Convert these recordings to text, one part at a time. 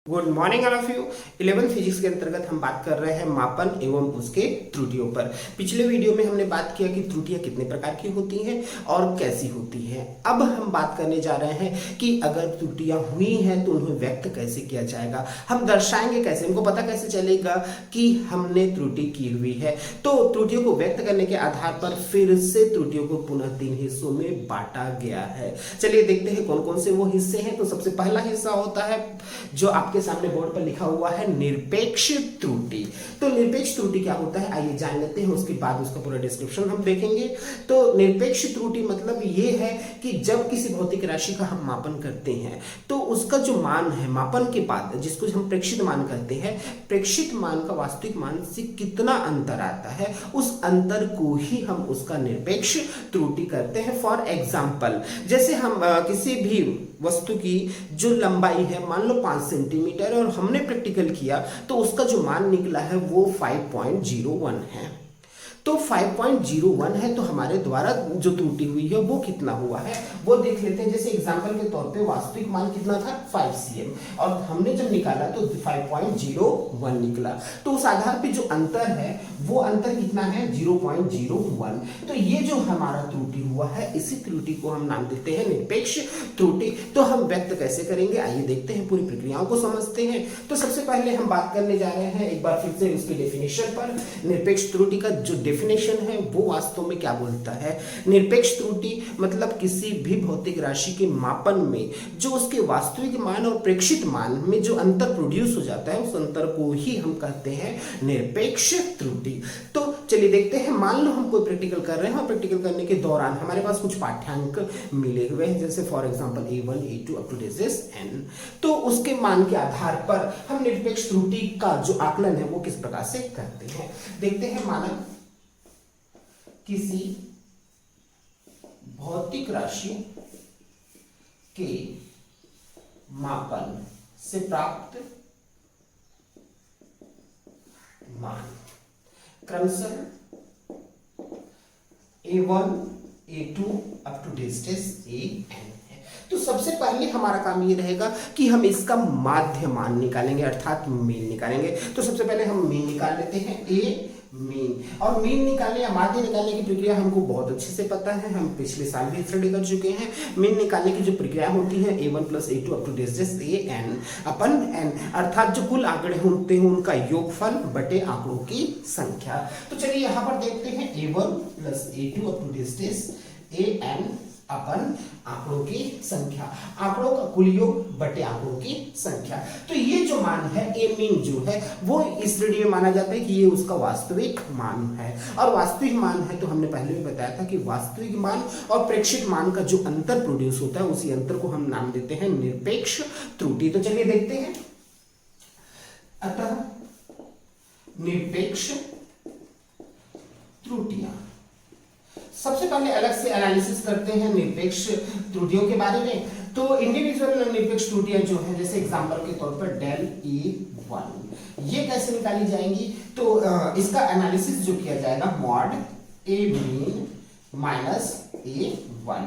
Good morning all of you. 11th physics के अंतर्गत हम बात कर रहे हैं मापन एवं उसके त्रुटियों पर। पिछले वीडियो में हमने बात किया कि त्रुटियां कितने प्रकार की होती हैं और कैसी होती हैं। अब हम बात करने जा रहे हैं कि अगर त्रुटियां हुई हैं तो उन्हें व्यक्त कैसे किया जाएगा, हम दर्शाएंगे कैसे, हमको पता कैसे चलेगा कि हमने त्रुटि की हुई है। तो त्रुटियों को व्यक्त करने के आधार पर फिर से त्रुटियों को पुनः 3 हिस्सों में बांटा गया है। चलिए देखते हैं कौन कौन से वो हिस्से हैं। तो सबसे पहला हिस्सा होता है जो आपके सामने बोर्ड पर लिखा हुआ है निरपेक्ष त्रुटि। तो निरपेक्ष त्रुटि क्या होता है आइए जान लेते हैं, उसके बाद उसका पूरा डिस्क्रिप्शन हम देखेंगे। तो निरपेक्ष त्रुटि मतलब ये है कि जब किसी भौतिक राशि का हम मापन करते हैं तो उसका जो मान है मापन के बाद, जिसको हम प्रेक्षित मान कहते हैं, प्रेक्षित मान का वास्तविक मान से कितना अंतर आता है, उस अंतर को ही हम उसका निरपेक्ष त्रुटि करते हैं। फॉर एग्जाम्पल, जैसे हम किसी भी वस्तु की जो लंबाई है मान लो 5 सेंटीमीटर और हमने प्रैक्टिकल किया तो उसका जो मान निकला है वो 5.01 है। तो 5.01 है तो हमारे द्वारा जो त्रुटि हुई है वो कितना हुआ है वो देख लेते हैं। जैसे एग्जांपल के तौर पे वास्तविक मान कितना था 5 cm और हमने जब निकाला तो 5.01 निकला। तो उस आधार पे जो अंतर है वो अंतर कितना है 0.01। तो ये जो हमारा त्रुटि हुआ है इसी त्रुटि को हम नाम देते हैं निरपेक्ष त्रुटि। तो हम व्यक्त कैसे करेंगे आइए देखते हैं, पूरी प्रक्रियाओं को समझते हैं। तो सबसे पहले हम बात करने जा रहे हैं एक बार फिर से उसके डेफिनेशन पर। निरपेक्ष त्रुटि का जो डेफिनेशन है वो वास्तव में क्या बोलता है, निरपेक्ष त्रुटि मतलब किसी भी भौतिक राशि के मापन में जो उसके वास्तविक मान और प्रेक्षित मान में जो अंतर प्रोड्यूस हो जाता है उस अंतर को ही हम कहते हैं निरपेक्ष त्रुटि। तो चलिए देखते हैं, मान लो हम कोई प्रैक्टिकल कर रहे हैं और प्रैक्टिकल करने के दौरान हमारे पास कुछ पाठ्यांक मिले हुए हैं, जैसे for example A1 A2 up to this n। तो उसके मान के आधार पर हम निरपेक्ष त्रुटि का जो आकलन है वो किस प्रकार से करते हैं देखते हैं। माना किसी भौतिक राशि के मापन से प्राप्त मान क्रमशः A1 A2 up to distance AN है। तो सबसे पहले हमारा काम ये रहेगा कि हम इसका माध्य मान निकालेंगे अर्थात मीन निकालेंगे। तो सबसे पहले हम मीन निकाल लेते हैं A मीन। और मीन निकालने या माध्य निकालने की प्रक्रिया हमको बहुत अच्छे से पता है, हम पिछले साल भी स्टडी कर चुके हैं। मीन निकालने की जो प्रक्रिया होती है A1 plus A2 up to distance AN upon n, अर्थात जो कुल आंकड़े होते हैं उनका योगफल बटे आंकड़ों की संख्या। तो चलिए यहाँ पर देखते हैं A1 plus A2 up to distance AN upon आंकड़ों की संख्या, आंकड़ों का कुल योग बटे आंकड़ों की संख्या। तो ये जो मान है ए मीन जो है वो इस श्रेणी में माना जाता है कि ये उसका वास्तविक मान है। और वास्तविक मान है तो हमने पहले भी बताया था कि वास्तविक मान और प्रेक्षित मान का जो अंतर प्रोड्यूस होता है उसी अंतर को हम नाम देते हैं निरपेक्ष त्रुटि। तो चलिए देखते हैं, अतः निरपेक्ष त्रुटियां, सबसे पहले अलग से एनालिसिस करते हैं निरपेक्ष त्रुटियों के बारे में। तो इंडिविजुअल निरपेक्ष त्रुटियां जो है जैसे एग्जांपल के तौर पर डेल E1 ये कैसे निकाली जाएंगी, तो इसका एनालिसिस जो किया जाएगा mod A mean minus A1।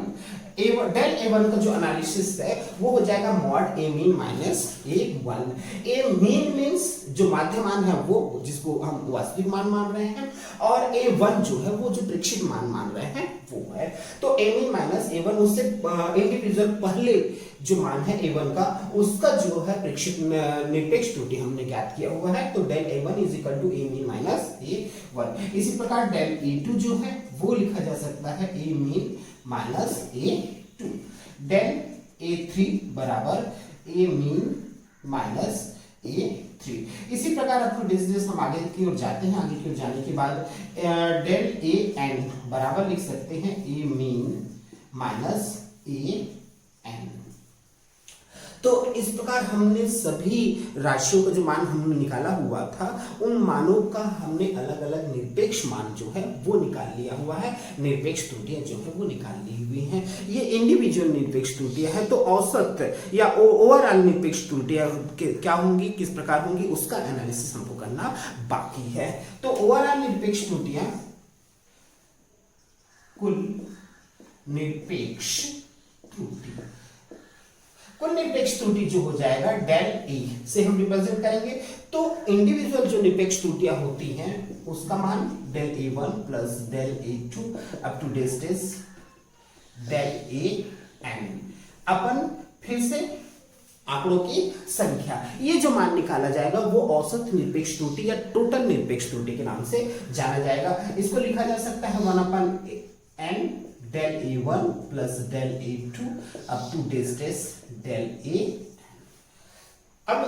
Del A1 का जो एनालिसिस है वो हो जाएगा mod A mean minus A1। A mean means जो माध्य मान है वो जिसको हम वास्तविक मान रहे हैं, और A1 जो है वो जो प्रेक्षित मान रहे हैं वो है। तो A मीन माइनस A1 उससे इंडिविजुअल पहले जो मान है A1 का उसका जो है प्रेक्षित निरपेक्ष त्रुटि हमने ज्ञात किया हुआ है। तो del A1 is equal to A mean minus A1। इसी प्रकार डेल A2 जो है वो लिखा जा सकता है A mean minus A2। Del A3 बराबर A मीन माइनस A3। इसी प्रकार अपने डिस्टेंस हम आगे की ओर जाते हैं, आगे की ओर जाने के बाद डेल AN बराबर लिख सकते हैं A मीन माइनस AN। तो इस प्रकार हमने सभी राशियों का जो मान हमने निकाला हुआ था उन मानों का हमने अलग अलग निरपेक्ष मान जो है वो निकाल लिया हुआ है, निरपेक्ष त्रुटियां जो है वो निकाल ली हुई हैं। ये इंडिविजुअल निरपेक्ष त्रुटियां हैं। तो औसत या ओवरऑल निरपेक्ष त्रुटियां क्या होंगी, किस प्रकार होंगी, उसका एनालिसिस हमको करना बाकी है। तो ओवरऑल निरपेक्ष त्रुटियां कुल निरपेक्ष त्रुटि कुल निरपेक्ष त्रुटि जो हो जाएगा डेल ए से हम रिप्रेजेंट करेंगे। तो इंडिविजुअल जो निरपेक्ष त्रुटियां होती हैं उसका मान del A1 plus del A2 up to del AN upon फिर से आंकड़ों की संख्या, ये जो मान निकाला जाएगा वो औसत निरपेक्ष त्रुटि या टोटल निरपेक्ष त्रुटि के नाम से जाना जाएगा। इसको लिखा जा सकता है 1/n del A1 plus del A2 up to del A। अब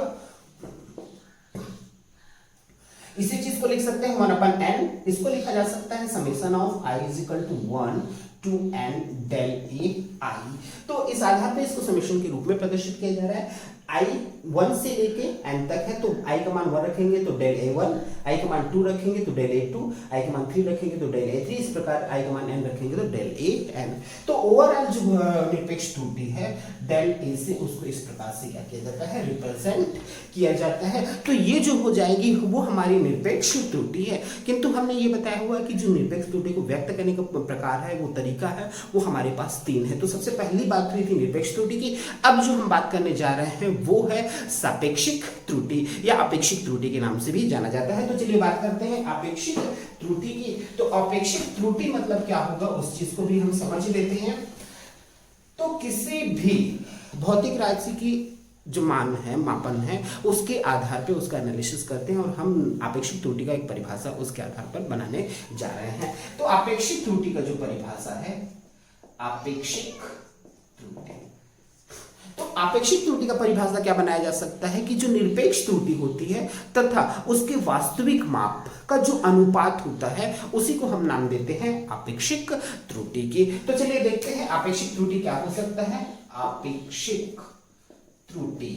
इसी चीज को लिख सकते हैं 1/n, इसको लिखा जा सकता है summation of i is equal to 1 to n del A I। तो इस आधार पे इसको समेशन के रूप में प्रदर्शित किया जा रहा है। i 1 से लेके n तक है, तो i का मान 1 रखेंगे तो डेल A1, i का मान 2 रखेंगे तो डेल A2, i का मान 3 रखेंगे तो डेल A3, इस प्रकार i का मान n रखेंगे तो डेल AN। तो ओवरऑल जो निरपेक्ष त्रुटि है डेल A से उसको इस प्रकार से क्या किया जाता है, रिप्रेजेंट किया जाता है। तो ये जो हो जाएगी वो हमारी निरपेक्ष त्रुटि है। किंतु हमने ये बताया हुआ कि जो निरपेक्ष त्रुटि को व्यक्त करने का प्रकार है, वो तरीका है, वो हमारे पास 3 है। तो सबसे पहली बात हुई थी निरपेक्ष त्रुटि की। अब जो हम बात करने जा रहे हैं वो है सापेक्षिक त्रुटि या अपेक्षिक त्रुटि के नाम से भी जाना जाता है। तो चलिए बात करते हैं अपेक्षिक त्रुटि की। तो अपेक्षिक त्रुटि मतलब क्या होगा उस चीज को भी हम समझ लेते हैं। तो किसी भी भौतिक राशि की जो मान है, मापन है, उसके आधार पे उसका एनालिसिस करते हैं और हम अपेक्षिक त्रुटि का एक परिभाषा उसके आधार पर बनाने जा रहे हैं। तो अपेक्षिक त्रुटि का जो परिभाषा है, अपेक्षिक त्रुटि, तो अपेक्षिक त्रुटि का परिभाषा क्या बनाया जा सकता है कि जो निरपेक्ष त्रुटि होती है तथा उसके वास्तविक माप का जो अनुपात होता है उसी को हम नाम देते हैं अपेक्षिक त्रुटि की। तो चलिए देखते हैं अपेक्षिक त्रुटि क्या हो सकता है। अपेक्षिक त्रुटि,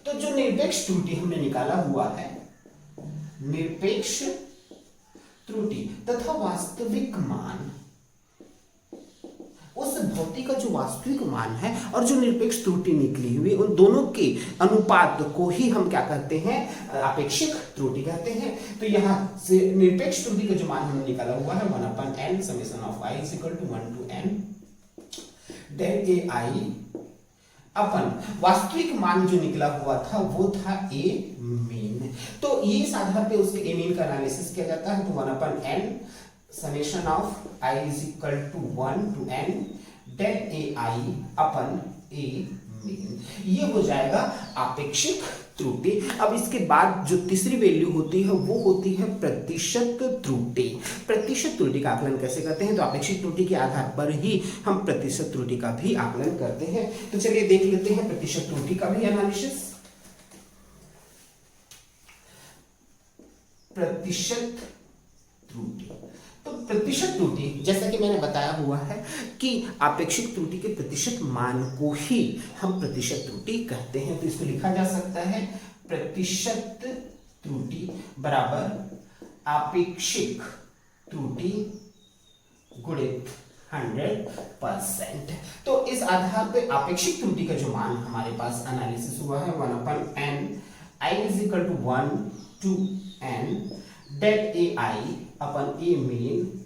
तो जो निरपेक्ष त्रुटि हमने निकाला हुआ है, निरपेक्ष त्रुटि तथा वास्तविक मान, उस भौतिक का जो वास्तविक मान है और जो निरपेक्ष त्रुटि निकली हुई, उन दोनों के अनुपात को ही हम क्या कहते हैं, अपेक्षिक त्रुटि कहते हैं। तो यहाँ से निरपेक्ष त्रुटि का जो मान हमने निकाला हुआ है 1/n summation of i is equal to 1 to n del AI upon वास्तविक मान जो निकला हुआ था वो था A मीन। तो ये इस आधार पे उसके A मीन का एनालिसिस किया जाता है। तो 1/n summation of i is equal to 1 to n del AI upon A mean, ये हो जाएगा अपेक्षिक त्रुटि। अब इसके बाद जो तीसरी वैल्यू होती है वो होती है प्रतिशत त्रुटि। प्रतिशत त्रुटि का आकलन कैसे करते हैं, तो अपेक्षित त्रुटि के आधार पर ही हम प्रतिशत त्रुटि का भी आकलन करते हैं। तो चलिए देख लेते हैं प्रतिशत त्रुटि का भी एनालिसिस। प्रतिशत त्रुटि, तो प्रतिशत त्रुटि जैसा कि मैंने बताया हुआ है कि अपेक्षित त्रुटि के प्रतिशत मान को ही हम प्रतिशत त्रुटि कहते हैं। तो इसको लिखा जा सकता है प्रतिशत त्रुटि बराबर अपेक्षिक त्रुटि गुणित 100%। तो इस आधार पे अपेक्षिक त्रुटि का जो मान हमारे पास एनालिसिस हुआ है 1/n i is equal to 1 to n del AI upon A mean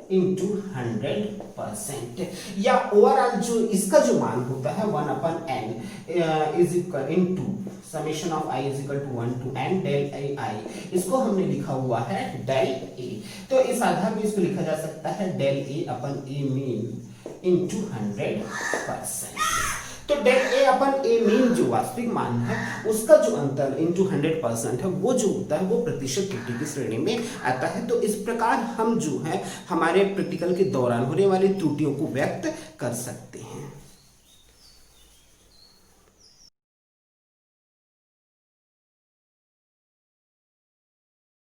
into 100%, या ओवरऑल जो इसका जो मान होता है 1/n is equal into summation of i is equal to 1 to n del AI, इसको हमने लिखा हुआ है डेल A। तो इस आधार पे इसको लिखा जा सकता है del A upon A mean into 100%। तो del A upon A mean जो वास्तविक मान है उसका जो अंतर इंटू 100% है वो जो होता है वो प्रतिशत त्रुटि की श्रेणी में आता है। तो इस प्रकार हम जो है हमारे प्रैक्टिकल के दौरान होने वाली त्रुटियों को व्यक्त कर सकते हैं।